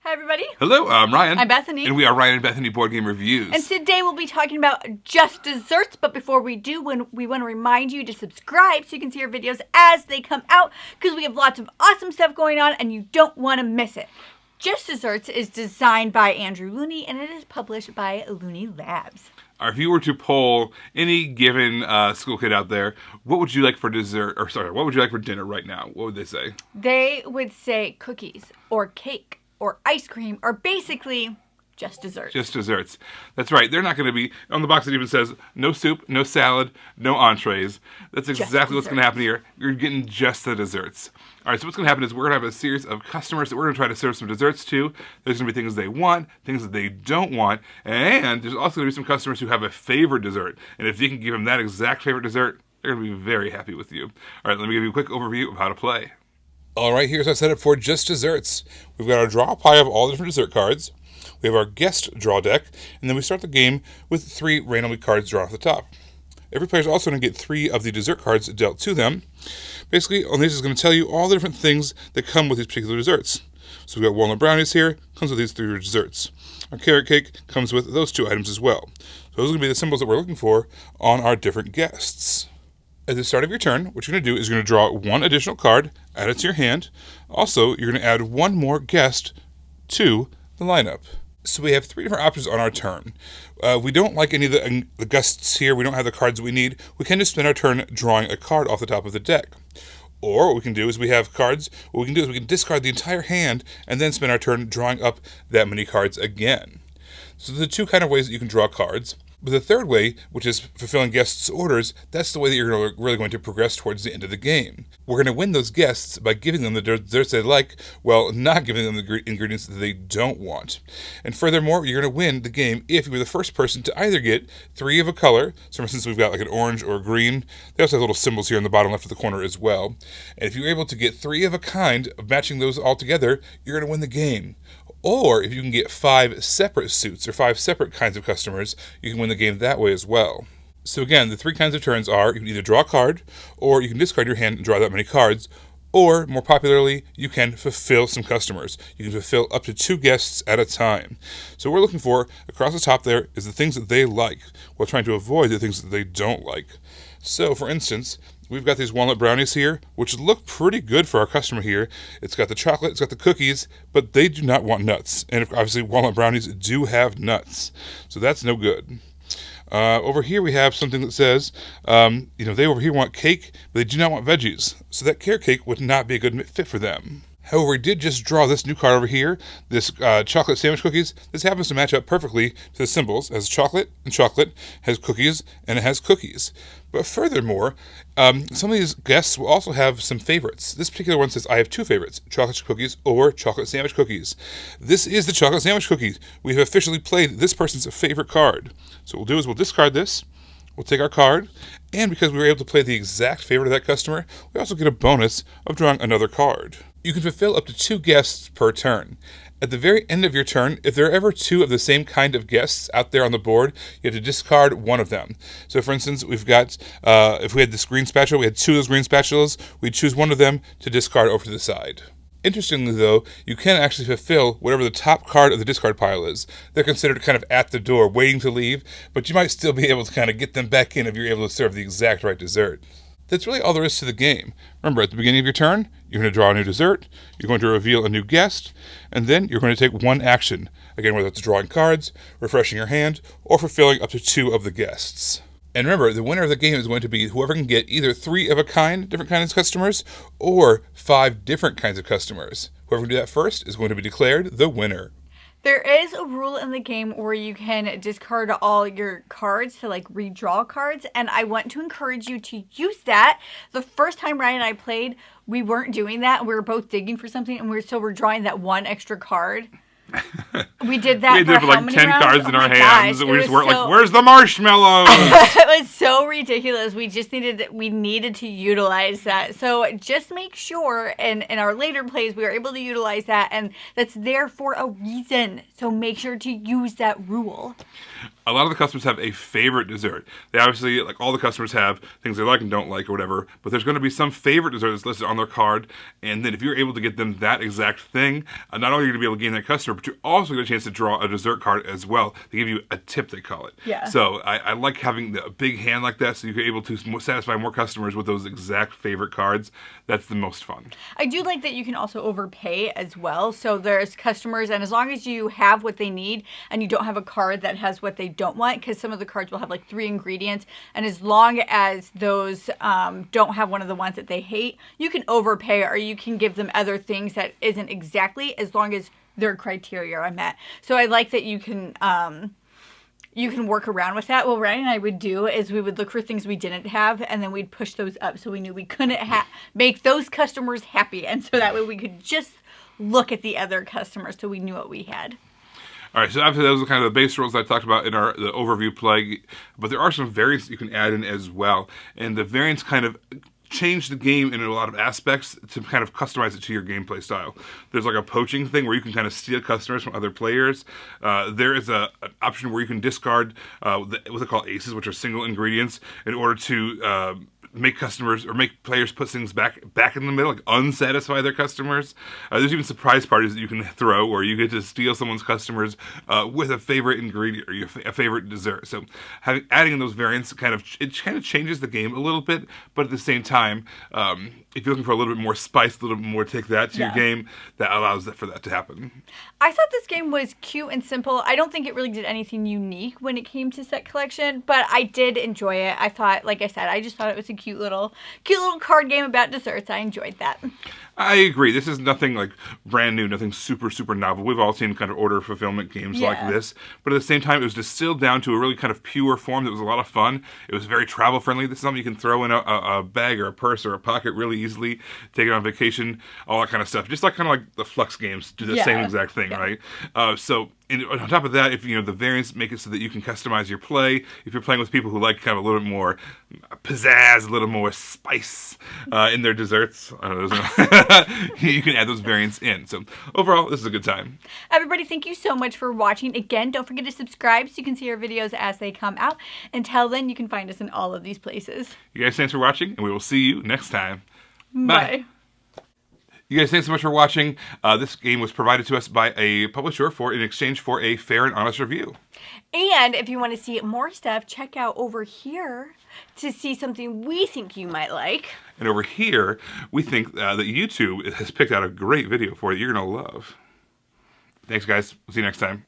Hi, everybody. Hello, I'm Ryan. I'm Bethany. And we are Ryan and Bethany Board Game Reviews. And today we'll be talking about just desserts, but before we do, we want to remind you to subscribe so you can see our videos as they come out, because we have lots of awesome stuff going on and you don't want to miss it. Just Desserts is designed by Andrew Looney and it is published by Looney Labs. If you were to poll any given school kid out there, what would you like for dessert? What would you like for dinner right now? What would they say? They would say cookies or cake or ice cream or basically just desserts. Just desserts. That's right. They're not going to be, on the box it even says, no soup, no salad, no entrees. That's exactly what's going to happen here. You're getting just the desserts. All right, so what's going to happen is we're going to have a series of customers that we're going to try to serve some desserts to. There's going to be things they want, things that they don't want, and there's also going to be some customers who have a favorite dessert. And if you can give them that exact favorite dessert, they're going to be very happy with you. All right, let me give you a quick overview of how to play. All right, here's our setup for Just Desserts. We've got our draw pile of all the different dessert cards. We have our guest draw deck, and then we start the game with 3 randomly cards drawn off the top. Every player is also going to get 3 of the dessert cards dealt to them. Basically, on this is going to tell you all the different things that come with these particular desserts. So we've got walnut brownies here, comes with these 3 desserts. Our carrot cake comes with those 2 items as well. So those are going to be the symbols that we're looking for on our different guests. At the start of your turn, what you're going to do is you're going to draw 1 additional card, add it to your hand. Also, you're going to add 1 more guest to the lineup. So we have 3 different options on our turn. We don't like any of the guests here. We don't have the cards we need. We can just spend our turn drawing a card off the top of the deck. Or what we can do is we have cards. What we can do is we can discard the entire hand and then spend our turn drawing up that many cards again. So the 2 kind of ways that you can draw cards. But the third way, which is fulfilling guests' orders, that's the way that you're really going to progress towards the end of the game. We're going to win those guests by giving them the desserts they like, while not giving them the ingredients that they don't want. And furthermore, you're going to win the game if you were the first person to either get 3 of a color. So for instance, we've got like an orange or a green. They also have little symbols here in the bottom left of the corner as well. And if you're able to get 3 of a kind, of matching those all together, you're going to win the game. Or if you can get 5 separate suits or 5 separate kinds of customers, you can win the game that way as well. So again, the 3 kinds of turns are you can either draw a card, or you can discard your hand and draw that many cards, or more popularly, you can fulfill some customers. You can fulfill up to 2 guests at a time. So what we're looking for across the top there is the things that they like, while trying to avoid the things that they don't like. So for instance, we've got these walnut brownies here, which look pretty good for our customer here. It's got the chocolate, it's got the cookies, but they do not want nuts. And obviously, walnut brownies do have nuts. So that's no good. Over here we have something that says, they over here want cake, but they do not want veggies. So that carrot cake would not be a good fit for them. However, we did just draw this new card over here, this chocolate sandwich cookies. This happens to match up perfectly to the symbols. It has chocolate and chocolate, has cookies, and it has cookies. But furthermore, some of these guests will also have some favorites. This particular one says, I have 2 favorites, chocolate chip cookies or chocolate sandwich cookies. This is the chocolate sandwich cookies. We have officially played this person's favorite card. So what we'll do is we'll discard this. We'll take our card, and because we were able to play the exact favorite of that customer, we also get a bonus of drawing another card. You can fulfill up to 2 guests per turn. At the very end of your turn, if there are ever 2 of the same kind of guests out there on the board, you have to discard one of them. So for instance, we've got, if we had this green spatula, we had 2 of those green spatulas, we'd choose one of them to discard over to the side. Interestingly, though, you can actually fulfill whatever the top card of the discard pile is. They're considered kind of at the door, waiting to leave, but you might still be able to kind of get them back in if you're able to serve the exact right dessert. That's really all there is to the game. Remember, at the beginning of your turn, you're going to draw a new dessert, you're going to reveal a new guest, and then you're going to take 1 action. Again, whether it's drawing cards, refreshing your hand, or fulfilling up to 2 of the guests. And remember, the winner of the game is going to be whoever can get either 3 of a kind, different kinds of customers, or 5 different kinds of customers. Whoever can do that first is going to be declared the winner. There is a rule in the game where you can discard all your cards to redraw cards, and I want to encourage you to use that. The first time Ryan and I played, we weren't doing that. We were both digging for something, and we're drawing that 1 extra card. We did that We for did how like many 10 rounds? cards in Oh our my hands. gosh, We it just was weren't so- like, where's the marshmallows? It was so ridiculous. We needed to utilize that. So just make sure in our later plays we are able to utilize that, and that's there for a reason. So make sure to use that rule. A lot of the customers have a favorite dessert. They obviously, like all the customers have things they like and don't like or whatever, but there's going to be some favorite dessert that's listed on their card, and then if you're able to get them that exact thing, not only are you going to be able to gain that customer, but you're also going to get a chance to draw a dessert card as well. They give you a tip, they call it. Yeah. So I like having a big hand like that, so you're able to satisfy more customers with those exact favorite cards. That's the most fun. I do like that you can also overpay as well. So there's customers, and as long as you have what they need and you don't have a card that has what they don't want, because some of the cards will have like 3 ingredients, and as long as those don't have one of the ones that they hate, you can overpay, or you can give them other things that isn't exactly, as long as their criteria are met. So I like that you can work around with that. What Ryan and I would do is we would look for things we didn't have, and then we'd push those up so we knew we couldn't make those customers happy, and so that way we could just look at the other customers so we knew what we had. All right, so after those are kind of the base rules I talked about in the overview play, but there are some variants you can add in as well, and the variants kind of change the game in a lot of aspects to kind of customize it to your gameplay style. There's like a poaching thing where you can kind of steal customers from other players. There is an option where you can discard what they call aces, which are single ingredients, in order to make customers or make players put things back in the middle, like unsatisfy their customers. There's even surprise parties that you can throw where you get to steal someone's customers with a favorite ingredient or a favorite dessert. So adding in those variants kind of changes the game a little bit, but at the same time, if you're looking for a little bit more spice, a little bit more take that to your game, that allows for that to happen. I thought this game was cute and simple. I don't think it really did anything unique when it came to set collection, but I did enjoy it. I thought, like I said, I just thought it was a cute little card game about desserts. I enjoyed that. I agree. This is nothing like brand new, nothing super, super novel. We've all seen kind of order fulfillment games like this, but at the same time, it was distilled down to a really kind of pure form that was a lot of fun. It was very travel friendly. This is something you can throw in a bag or a purse or a pocket really easily, take it on vacation, all that kind of stuff. Just like kind of like the Flux games do the same exact thing, right? And on top of that, if the variants make it so that you can customize your play. If you're playing with people who like kind of a little bit more pizzazz, a little more spice in their desserts, you can add those variants in. So overall, this is a good time. Everybody, thank you so much for watching. Again, don't forget to subscribe so you can see our videos as they come out. Until then, you can find us in all of these places. You guys, thanks for watching, and we will see you next time. Bye. You guys, thanks so much for watching. This game was provided to us by a publisher in exchange for a fair and honest review. And if you want to see more stuff, check out over here to see something we think you might like. And over here, we think that YouTube has picked out a great video for you you're going to love. Thanks, guys. We'll see you next time.